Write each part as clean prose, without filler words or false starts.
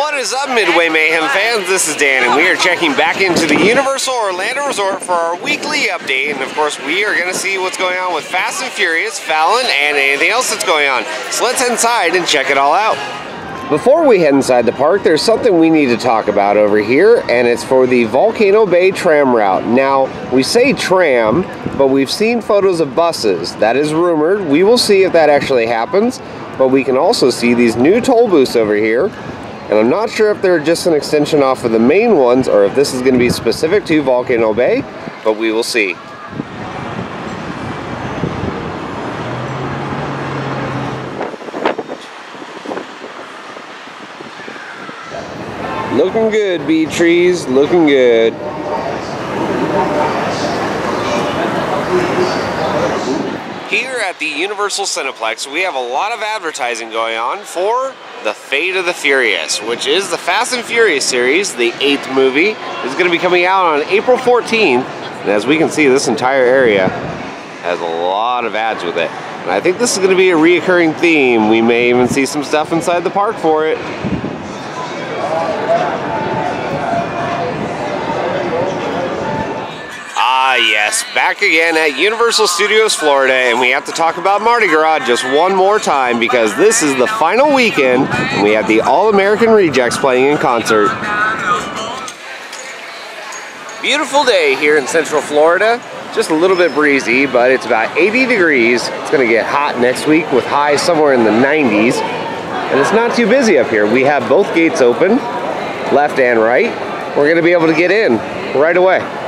What is up, Midway Mayhem fans? This is Dan, and we are checking back into the Universal Orlando Resort for our weekly update. And of course, we are going to see what's going on with Fast and Furious, Fallon, and anything else that's going on. So let's head inside and check it all out. Before we head inside the park, there's something we need to talk about over here, and it's for the Volcano Bay tram route. Now, we say tram, but we've seen photos of buses. That is rumored. We will see if that actually happens, but we can also see these new toll booths over here. And I'm not sure if they're just an extension off of the main ones or if this is going to be specific to Volcano Bay, but we will see. Looking good, bee trees, looking good. Here at the Universal Cineplex, we have a lot of advertising going on for The Fate of the Furious, which is the Fast and Furious series. The 8th movie is going to be coming out on April 14th. And as we can see, this entire area has a lot of ads with it. And I think this is going to be a reoccurring theme. We may even see some stuff inside the park for it. Ah yes, back again at Universal Studios Florida, and we have to talk about Mardi Gras just one more time because this is the final weekend and we have the All-American Rejects playing in concert. Beautiful day here in Central Florida, just a little bit breezy, but it's about 80 degrees. It's going to get hot next week with highs somewhere in the 90s, and it's not too busy up here. We have both gates open, left and right. We're going to be able to get in right away.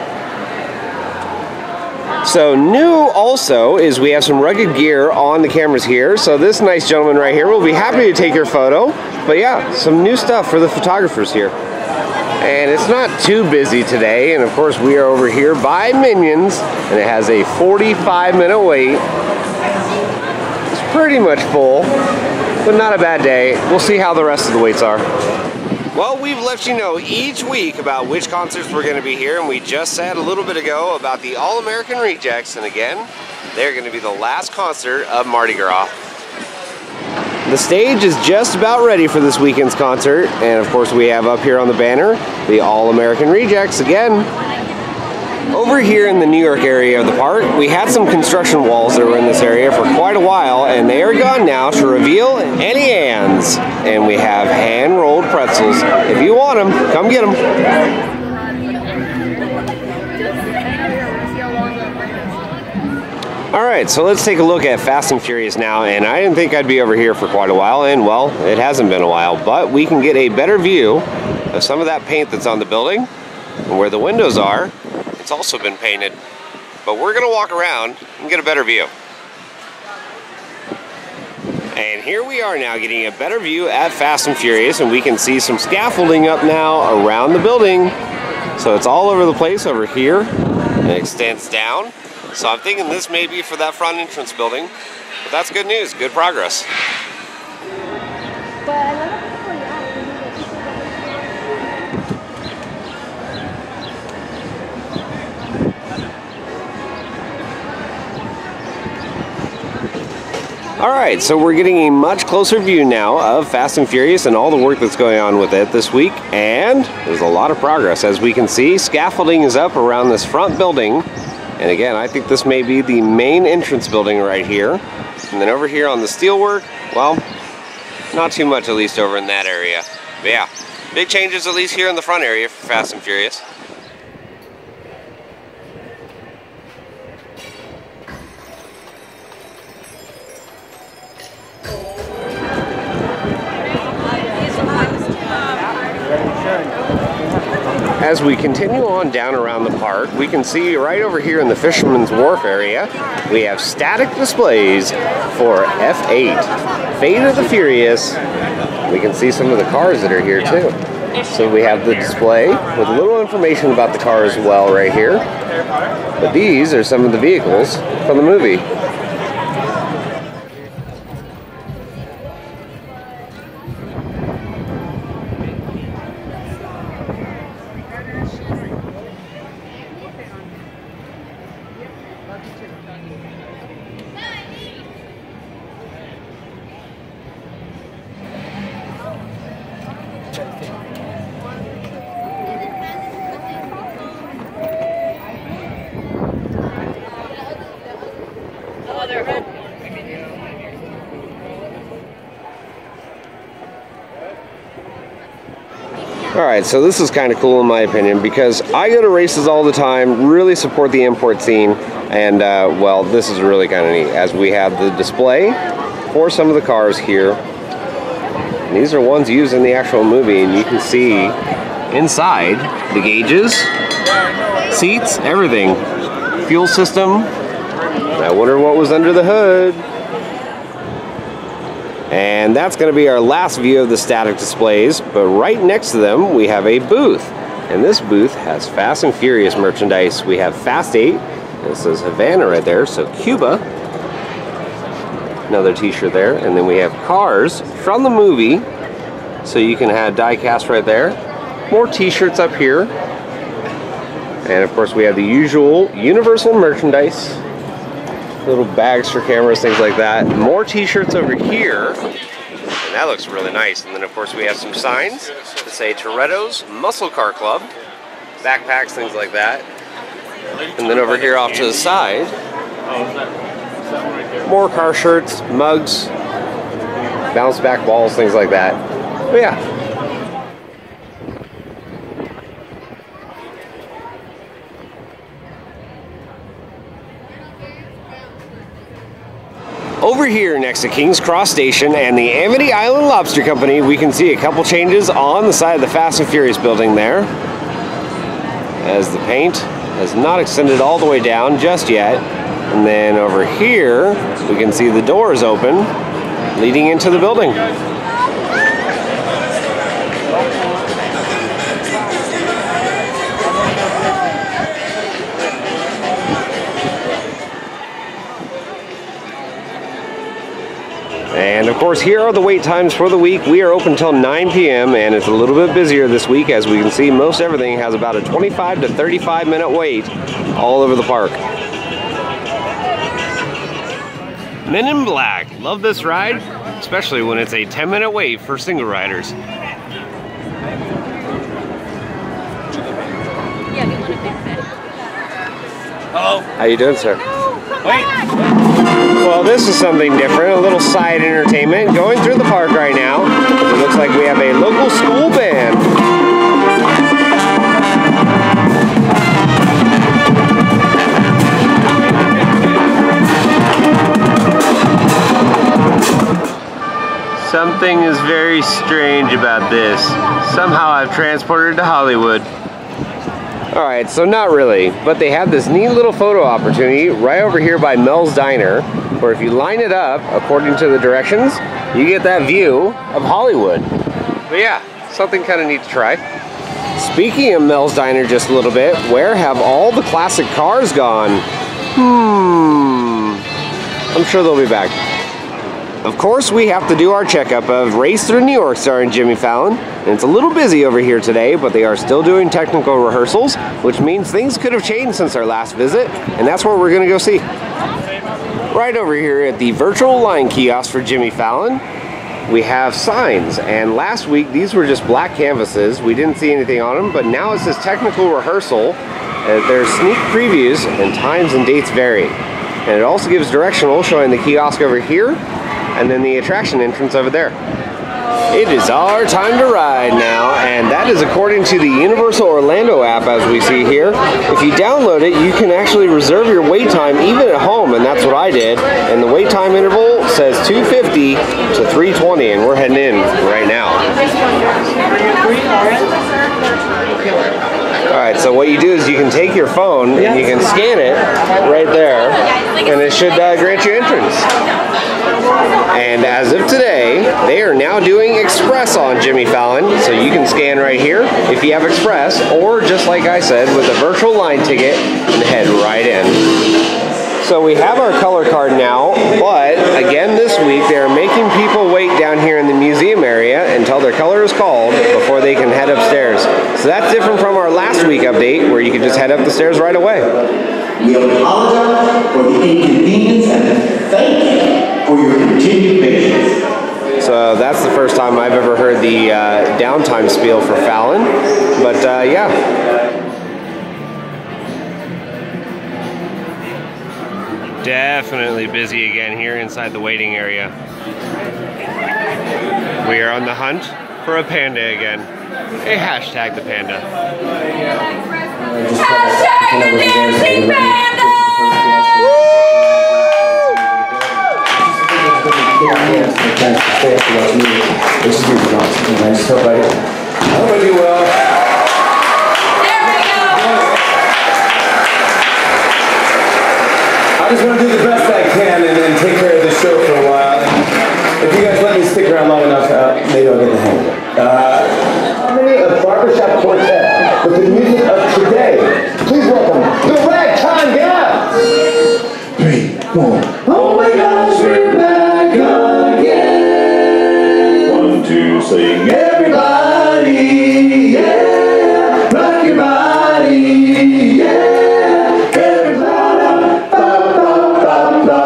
So new also is we have some rugged gear on the cameras here. So this nice gentleman right here will be happy to take your photo. But yeah, some new stuff for the photographers here. And it's not too busy today. And of course we are over here by Minions, and it has a 45-minute wait. It's pretty much full, but not a bad day. We'll see how the rest of the waits are. Well, we've let you know each week about which concerts we're going to be here, and we just said a little bit ago about the All-American Rejects, and again, they're going to be the last concert of Mardi Gras. The stage is just about ready for this weekend's concert, and of course we have up here on the banner, the All-American Rejects again. Over here in the New York area of the park, we had some construction walls that were in this area for quite a while, and they are gone now to reveal Annie Ann's. And we have hand-rolled pretzels. If you want them, come get them. Alright, so let's take a look at Fast and Furious now, and I didn't think I'd be over here for quite a while, and well, it hasn't been a while, but we can get a better view of some of that paint that's on the building, and where the windows are. It's also been painted, but we're going to walk around and get a better view. And here we are now getting a better view at Fast and Furious, and we can see some scaffolding up now around the building. So it's all over the place over here, and it extends down. So I'm thinking this may be for that front entrance building, but that's good news, good progress. Alright, so we're getting a much closer view now of Fast and Furious and all the work that's going on with it this week, and there's a lot of progress. As we can see, scaffolding is up around this front building, and again, I think this may be the main entrance building right here. And then over here on the steelwork, well, not too much at least over in that area. But yeah, big changes at least here in the front area for Fast and Furious. As we continue on down around the park, we can see right over here in the Fisherman's Wharf area, we have static displays for F8, Fate of the Furious. We can see some of the cars that are here too. So we have the display with a little information about the car as well right here. But these are some of the vehicles from the movie. Alright, so this is kind of cool in my opinion because I go to races all the time, really support the import scene, and well, this is really kind of neat as we have the display for some of the cars here. And these are ones used in the actual movie, and you can see inside the gauges, seats, everything. Fuel system. I wonder what was under the hood. And that's going to be our last view of the static displays, but right next to them we have a booth. And this booth has Fast and Furious merchandise. We have Fast 8, it says Havana right there, so Cuba. Another t-shirt there, and then we have cars from the movie, so you can have die-cast right there. More t-shirts up here. And of course we have the usual Universal merchandise. Little bags for cameras, things like that. More t-shirts over here, and that looks really nice. And then of course we have some signs that say Toretto's Muscle Car Club, backpacks, things like that. And then over here off to the side, more car shirts, mugs, bounce back balls, things like that. But yeah. Over here next to King's Cross Station and the Amity Island Lobster Company, we can see a couple changes on the side of the Fast and Furious building there, as the paint has not extended all the way down just yet. And then over here we can see the doors open leading into the building. And of course, here are the wait times for the week. We are open until 9 p.m. and it's a little bit busier this week. As we can see, most everything has about a 25 to 35 minute wait all over the park. Men in Black. Love this ride, especially when it's a 10-minute wait for single riders. Hello. How you doing, sir? Wait. Well, this is something different, a little side entertainment going through the park right now. It looks like we have a local school band. Something is very strange about this. Somehow I've transported to Hollywood. Alright, so not really, but they have this neat little photo opportunity right over here by Mel's Diner, where if you line it up according to the directions, you get that view of Hollywood. But yeah, something kind of neat to try. Speaking of Mel's Diner just a little bit, where have all the classic cars gone? I'm sure they'll be back. Of course, we have to do our checkup of Race Through New York starring Jimmy Fallon. And it's a little busy over here today, but they are still doing technical rehearsals, which means things could have changed since our last visit, and that's what we're going to go see. Right over here at the virtual line kiosk for Jimmy Fallon, we have signs, and last week these were just black canvases. We didn't see anything on them, but now it says technical rehearsal. There's sneak previews, and times and dates vary. And it also gives directional, showing the kiosk over here, and then the attraction entrance over there. It is our time to ride now, and that is according to the Universal Orlando app, as we see here. If you download it, you can actually reserve your wait time even at home, and that's what I did. And the wait time interval says 2:50 to 3:20, and we're heading in right now. Alright, so what you do is you can take your phone and you can scan it right there, and it should grant you entrance. And as of today, they are now doing Express on Jimmy Fallon, so you can scan right here if you have Express, or just like I said, with a virtual line ticket and head right in. So we have our color card now, but again this week they are making people wait down here in the museum area until their color is called before they can head upstairs. So that's different from our last week update where you could just head up the stairs right away. We apologize for the inconvenience and thank you for your continued patience. So that's the first time I've ever heard the downtime spiel for Fallon, but yeah. Definitely busy again here inside the waiting area. We are on the hunt for a panda again. Hey, hashtag the panda. Hashtag the dancing panda! I hope I do well. There we go! I just want to do the best I can and then take care of the show for a while. If you guys let me stick around long enough, maybe I'll get the hang of it. A barbershop quartet with the music of today. Please welcome the Ragtime Guys. 3, 4. Oh my gosh, we're back again. 1, 2, sing everybody, yeah. Rock your body, yeah. Everybody, ba ba ba ba.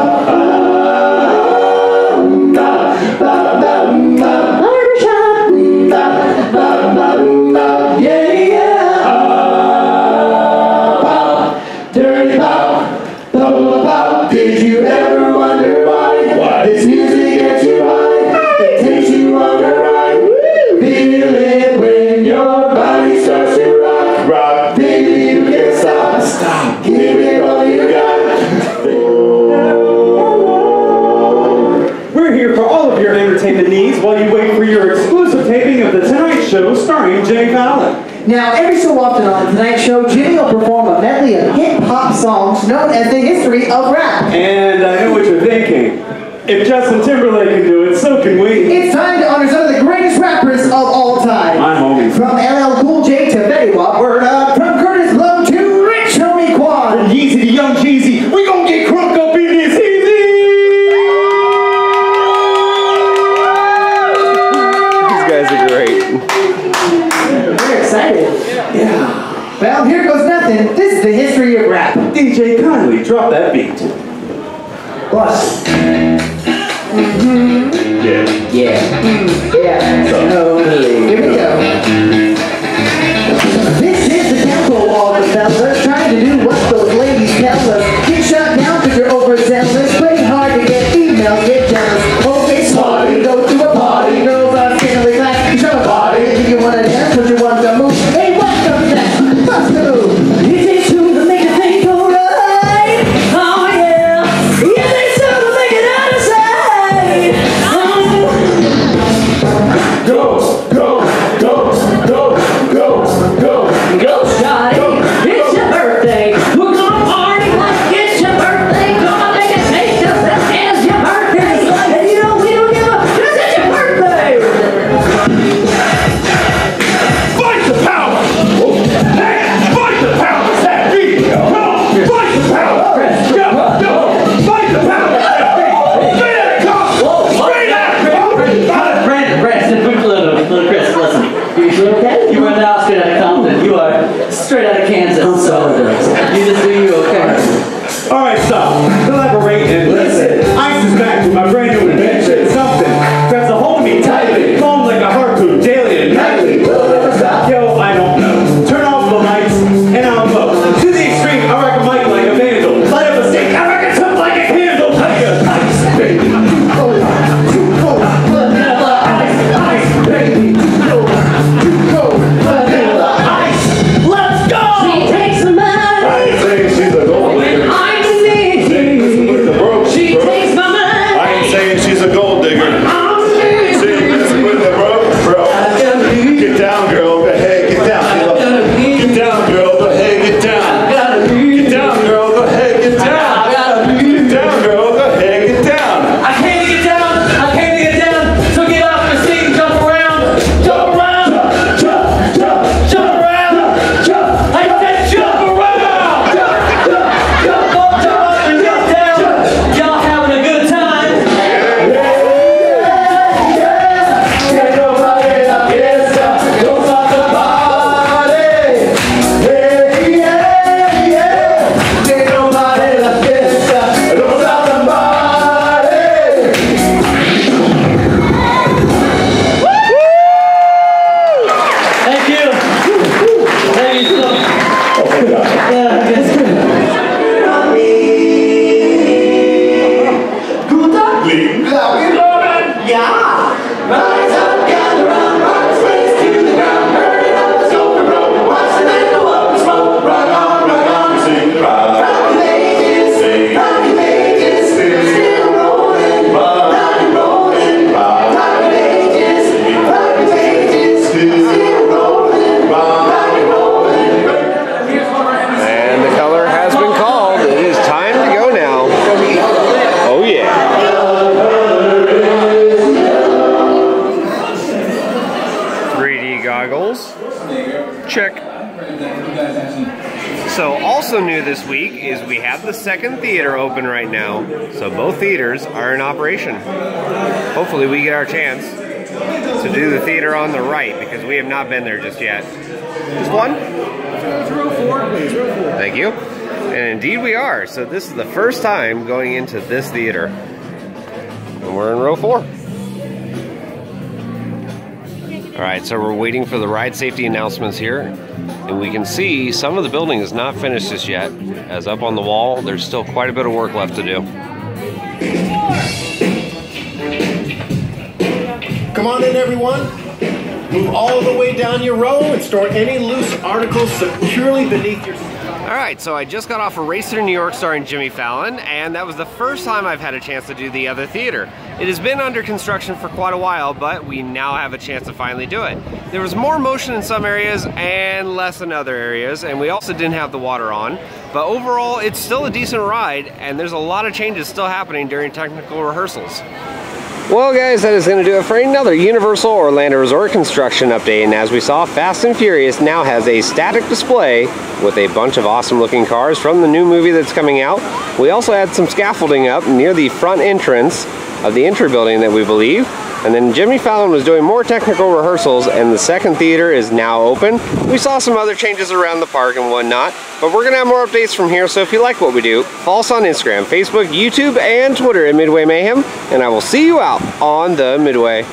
Did you ever wonder why this music gets you high? It takes you on a ride. Feel it when your body starts to rock. Rock, baby, you can't stop. Stop, give it all you got. We're here for all of your entertainment needs while you wait for your exclusive taping of The Tonight Show starring Jay Fallon. Now, every so often on The Tonight Show, Jimmy will perform a medley of hip-hop songs known as the history of rap. And I know what you're thinking. If Justin Timberlake can do it, so can we. It's time to honor some of the greatest rappers of all time. My homies. From LL Cool J to Fetty Wap, word up. From Curtis Blow to Rich Homie Quan. From Yeezy to Young Jeezy, we gon' get crunk up in this easy! These guys are great. We're excited. Yeah. Well, here goes nothing. This is the history of rap. DJ, kindly drop that beat. Plus. Yeah. Yeah. Totally. Here we go. This is the tempo of the fellas trying to do what those ladies tell us. Get shut down because you're overzealous. Play hard to get emails, get jealous. Okay, sorry, go to a party. Girls are skinny like you shove a body. Do you want to dance? What you want to move? Hey, welcome back. Bust the move. It takes two to make a thing go right. Oh yeah. It takes two to make it out of sight. Go, go, go, go, go, go. Go, Shotty! It's your birthday! We're gonna party like it's your birthday! Gonna make it take just as your birthday! And you know we don't give a because it's your birthday! Fight the power! Hey, fight the power! That beat! Come on! Fight the power! Go! Fight the power! Straight at it, come! Straight at it! Little Chris, listen. You were now straight out of Compton. You are straight out of Kansas. So you just do you, okay? Alright, stop. Elaborate and listen. Ice is back with my brand new invention. Something grabs a hold of me tightly. Foam like a harpoon daily and nightly. Will it ever stop? Yo, I don't know. Turn off the lights and I'll go. To the extreme, I rock a mic like a vandal. Light up a stick, I rock a tub like a candle. Ice, baby. Let's go! She takes the money! I ain't saying she's a gold digger. I'm the need! With the broke, She bro. takes my money! I ain't saying she's a gold digger. I'm the need! See, with the broke, bro. Get down, girl. But hey, get down. Get down, girl. But hey, get down. Get down, girl. But hey, get down. Get down, girl. But hey, get down. I came to get down. I came to get down. So get off the seat and jump around. Jump around. Jump around. I said jump around. Jump up and get down. Y'all having a good time? Get nobody la fiesta. Don't stop the party. Hey, yeah, yeah. Get nobody la fiesta. Don't stop the party. Thank you. Thank you. Yeah, that's good. Ja! Rise up, gather round, rock the place to the ground, burn Check. So also new this week is we have the second theater open right now. So both theaters are in operation. Hopefully we get our chance to do the theater on the right because we have not been there just yet. Just one? It's row 4, please, row 4. Thank you. And indeed we are. So this is the first time going into this theater. And we're in row 4. Alright, so we're waiting for the ride safety announcements here. And we can see some of the building is not finished just yet. As up on the wall, there's still quite a bit of work left to do. Come on in, everyone. Move all the way down your row and store any loose articles securely beneath your... Alright, so I just got off of Racer New York starring Jimmy Fallon, and that was the first time I've had a chance to do the other theater. It has been under construction for quite a while, but we now have a chance to finally do it. There was more motion in some areas and less in other areas, and we also didn't have the water on. But overall, it's still a decent ride, and there's a lot of changes still happening during technical rehearsals. Well guys, that is going to do it for another Universal Orlando Resort construction update. And as we saw, Fast and Furious now has a static display with a bunch of awesome looking cars from the new movie that's coming out. We also had some scaffolding up near the front entrance of the entry building that we believe. And then Jimmy Fallon was doing more technical rehearsals, and the second theater is now open. We saw some other changes around the park and whatnot, but we're gonna have more updates from here, so if you like what we do, follow us on Instagram, Facebook, YouTube, and Twitter at Midway Mayhem, and I will see you out on the Midway.